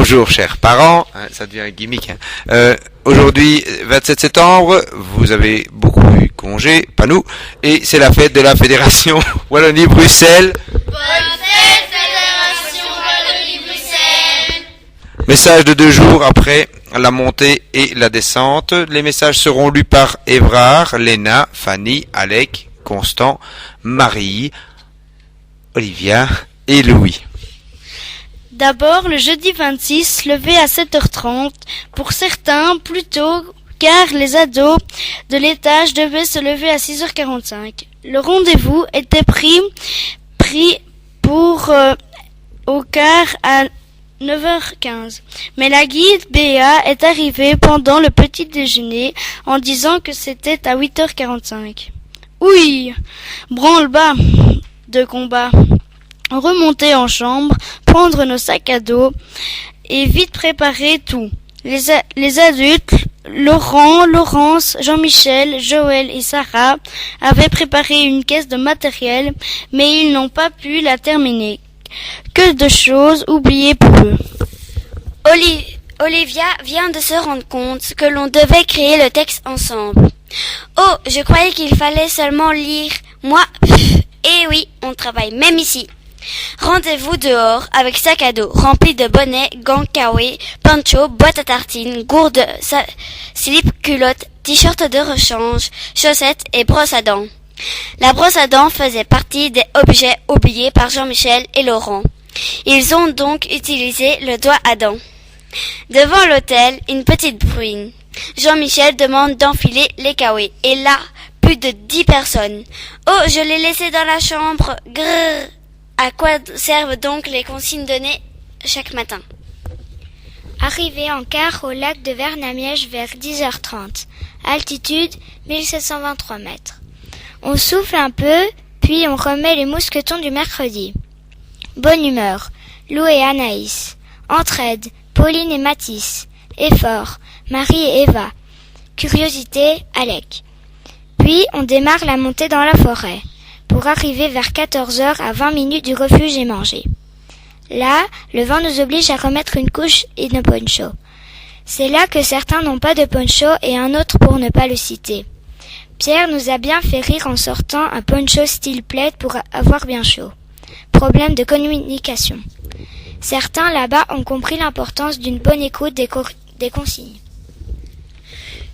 Bonjour chers parents, ça devient un gimmick. Aujourd'hui, 27 septembre, vous avez beaucoup eu congé, pas nous, et c'est la fête de la Fédération Wallonie-Bruxelles. Bonne fête, Fédération Wallonie-Bruxelles. Message de 2 jours après la montée et la descente. Les messages seront lus par Évrard, Léna, Fanny, Alec, Constant, Marie, Olivia et Louis. D'abord, le jeudi 26, levé à 7h30, pour certains plus tôt, car les ados de l'étage devaient se lever à 6h45. Le rendez-vous était pris pour au quart à 9h15. Mais la guide Béa est arrivée pendant le petit déjeuner en disant que c'était à 8h45. Oui, branle-bas de combat. Remonter en chambre, prendre nos sacs à dos et vite préparer tout. Les adultes, Laurent, Laurence, Jean-Michel, Joël et Sarah avaient préparé une caisse de matériel, mais ils n'ont pas pu la terminer. Que de choses oubliées pour eux. Olivia vient de se rendre compte que l'on devait créer le texte ensemble. Oh, je croyais qu'il fallait seulement lire. Moi, eh oui, on travaille même ici. Rendez-vous dehors avec sac à dos rempli de bonnets, gants, kawaii, poncho, boîte à tartines, gourde, slip, culotte, t-shirt de rechange, chaussettes et brosse à dents. La brosse à dents faisait partie des objets oubliés par Jean-Michel et Laurent. Ils ont donc utilisé le doigt à dents. Devant l'hôtel, une petite bruine. Jean-Michel demande d'enfiler les kawaii. Et là, plus de 10 personnes. Oh, je l'ai laissé dans la chambre. Grrr. À quoi servent donc les consignes données chaque matin? Arrivé en quart au lac de Vernamiège vers 10h30. Altitude 1723 mètres. On souffle un peu, puis on remet les mousquetons du mercredi. Bonne humeur, Lou et Anaïs. Entraide, Pauline et Mathis. Effort, Marie et Eva. Curiosité, Alec. Puis on démarre la montée dans la forêt, pour arriver vers 14h à 20 minutes du refuge et manger. Là, le vent nous oblige à remettre une couche et nos ponchos. C'est là que certains n'ont pas de poncho et un autre pour ne pas le citer. Pierre nous a bien fait rire en sortant un poncho style plaid pour avoir bien chaud. Problème de communication. Certains là-bas ont compris l'importance d'une bonne écoute des consignes.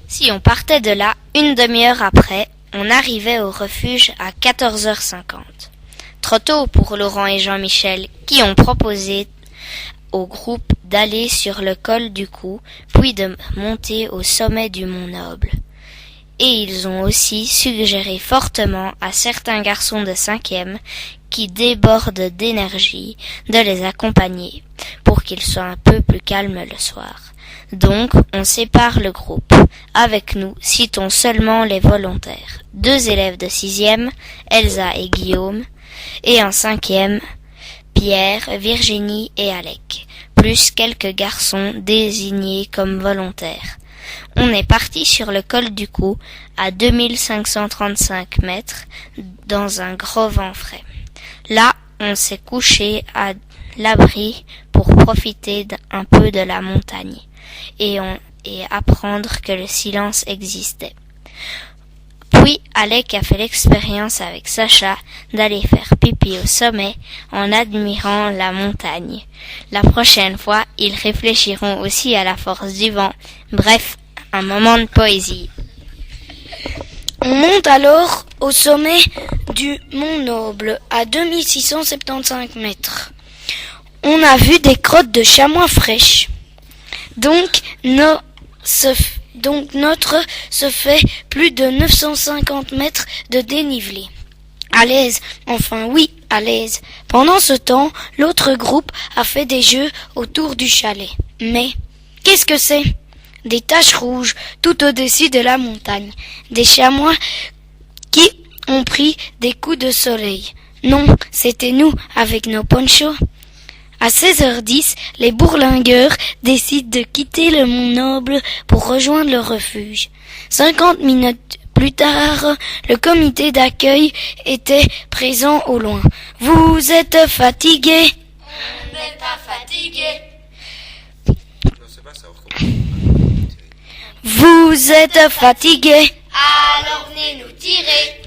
Si on partait de là, une demi-heure après, on arrivait au refuge à 14h50. Trop tôt pour Laurent et Jean-Michel, qui ont proposé au groupe d'aller sur le col du Cou, puis de monter au sommet du Mont Noble. Et ils ont aussi suggéré fortement à certains garçons de 5e, qui débordent d'énergie, de les accompagner, pour qu'ils soient un peu plus calmes le soir. Donc, on sépare le groupe. Avec nous, citons seulement les volontaires. 2 élèves de 6e, Elsa et Guillaume, et un 5e, Pierre, Virginie et Alec, plus quelques garçons désignés comme volontaires. On est parti sur le col du Cou, à 2535 mètres, dans un gros vent frais. Là, on s'est couché à l'abri pour profiter un peu de la montagne et apprendre que le silence existait. Puis Alec a fait l'expérience avec Sacha d'aller faire pipi au sommet en admirant la montagne. La prochaine fois, ils réfléchiront aussi à la force du vent. Bref, un moment de poésie. On monte alors au sommet du Mont Noble, à 2675 mètres. On a vu des crottes de chamois fraîches. Donc notre se fait plus de 950 mètres de dénivelé. À l'aise, enfin oui, à l'aise. Pendant ce temps, l'autre groupe a fait des jeux autour du chalet. Mais, qu'est-ce que c'est? Des taches rouges tout au-dessus de la montagne. Des chamois qui ont pris des coups de soleil. Non, c'était nous avec nos ponchos. À 16h10, les bourlingueurs décident de quitter le Mont Noble pour rejoindre le refuge. 50 minutes plus tard, le comité d'accueil était présent au loin. « Vous êtes fatigués ?» On n'est pas fatigués. vous êtes fatigués. Alors venez nous tirer.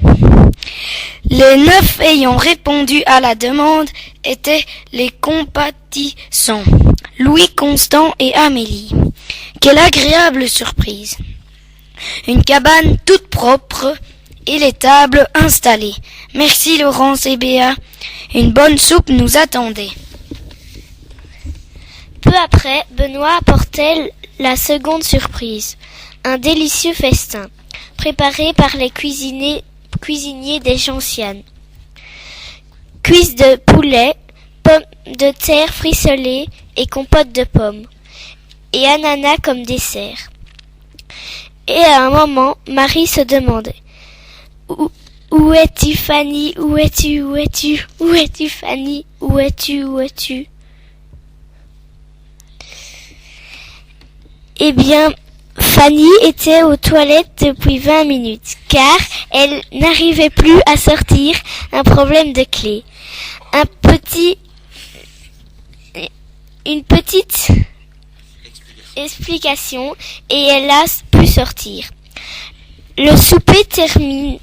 Les 9 ayant répondu à la demande étaient les compatissants, Louis, Constant et Amélie. Quelle agréable surprise! Une cabane toute propre et les tables installées. Merci Laurence et Béa. Une bonne soupe nous attendait. Peu après, Benoît apportait la seconde surprise, un délicieux festin, préparé par les cuisiniers des Gentianes. Cuisses de poulet, pommes de terre frissolées et compote de pommes, et ananas comme dessert. Et à un moment, Marie se demandait « Où es-tu, Fanny? Où es-tu? Où es-tu? Où es-tu, Fanny? Où es-tu? Où es-tu » Eh bien, Fanny était aux toilettes depuis 20 minutes, car elle n'arrivait plus à sortir, un problème de clé. Une petite explication et elle a pu sortir. Le souper terminé,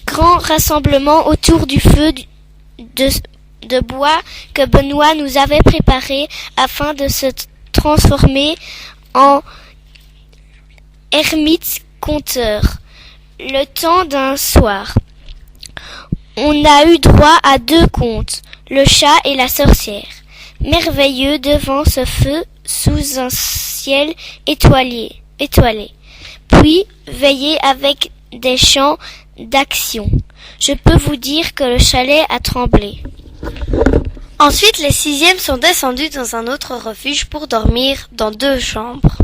grand rassemblement autour du feu de bois que Benoît nous avait préparé afin de se transformer en ermite conteur. Le temps d'un soir, on a eu droit à 2 contes, le chat et la sorcière, merveilleux devant ce feu sous un ciel étoilé, puis veillé avec des chants d'action. Je peux vous dire que le chalet a tremblé. Ensuite, les 6e sont descendus dans un autre refuge pour dormir dans 2 chambres.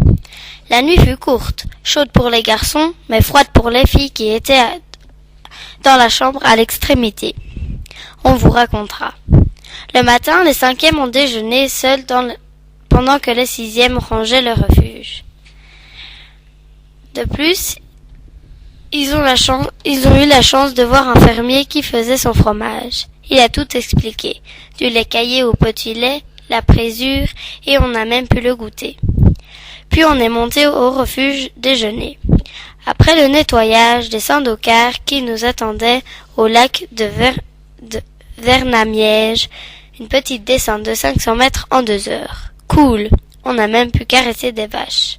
La nuit fut courte, chaude pour les garçons, mais froide pour les filles qui étaient dans la chambre à l'extrémité. On vous racontera. Le matin, les 5e ont déjeuné seuls pendant que les 6e rangeaient le refuge. De plus, ils ont eu la chance de voir un fermier qui faisait son fromage. Il a tout expliqué, du lait caillé au petit lait, la présure, et on a même pu le goûter. Puis on est monté au refuge déjeuner. Après le nettoyage des sandocars qui nous attendaient au lac de Vernamiège, une petite descente de 500 mètres en 2 heures. Cool, on a même pu caresser des vaches.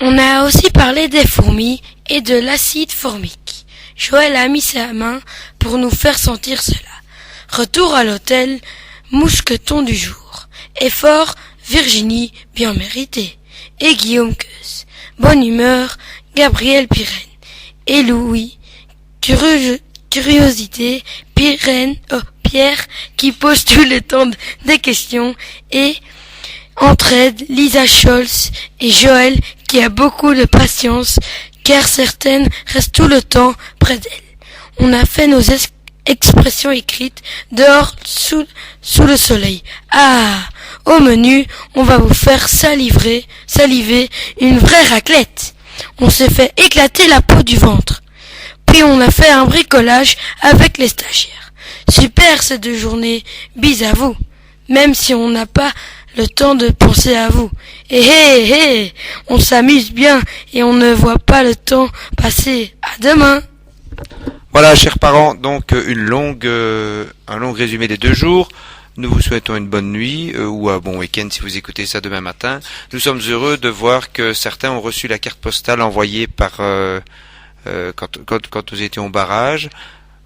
On a aussi parlé des fourmis et de l'acide formique. Joël a mis sa main pour nous faire sentir cela. Retour à l'hôtel, mousqueton du jour. Effort, Virginie, bien mérité. Et Guillaume Queuse. Bonne humeur, Gabriel Pirenne. Et Louis, curiosité, Pierre, qui pose tout le temps des questions. Et entraide, Lisa Scholz et Joël, qui a beaucoup de patience, car certaines restent tout le temps près d'elle. On a fait nos expressions écrites dehors sous le soleil. Ah, au menu, on va vous faire saliver une vraie raclette. On s'est fait éclater la peau du ventre. Puis on a fait un bricolage avec les stagiaires. Super ces 2 journées, bis à vous. Même si on n'a pas le temps de penser à vous. Et on s'amuse bien et on ne voit pas le temps passer. À demain. Voilà, chers parents, donc un long résumé des 2 jours. Nous vous souhaitons une bonne nuit ou un bon week-end si vous écoutez ça demain matin. Nous sommes heureux de voir que certains ont reçu la carte postale envoyée par quand nous étions au barrage.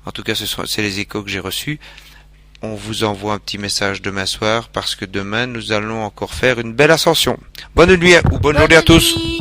En tout cas, c'est les échos que j'ai reçus. On vous envoie un petit message demain soir parce que demain nous allons encore faire une belle ascension. Bonne nuit ou bonne journée à tous.